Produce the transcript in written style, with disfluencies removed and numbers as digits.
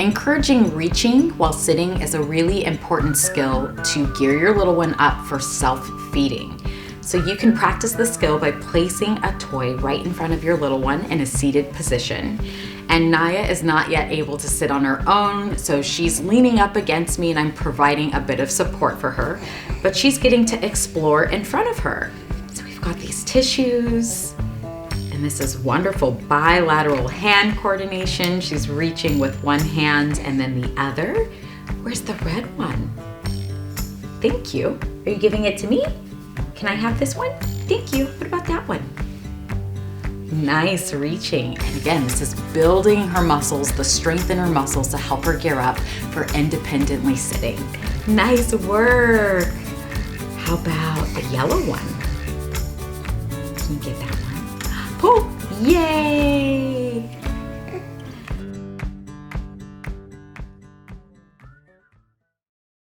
Encouraging reaching while sitting is a really important skill to gear your little one up for self-feeding. So you can practice the skill by placing a toy right in front of your little one in a seated position. And Naya is not yet able to sit on her own, so she's leaning up against me and I'm providing a bit of support for her, but she's getting to explore in front of her. So we've got these tissues, and this is wonderful bilateral hand coordination. She's reaching with one hand and then the other. Where's the red one? Thank you. Are you giving it to me? Can I have this one? Thank you. What about that one? Nice reaching. And again, this is building her muscles, the strength in her muscles to help her gear up for independently sitting. Nice work. How about the yellow one? Can you get that one? Pull. Yay!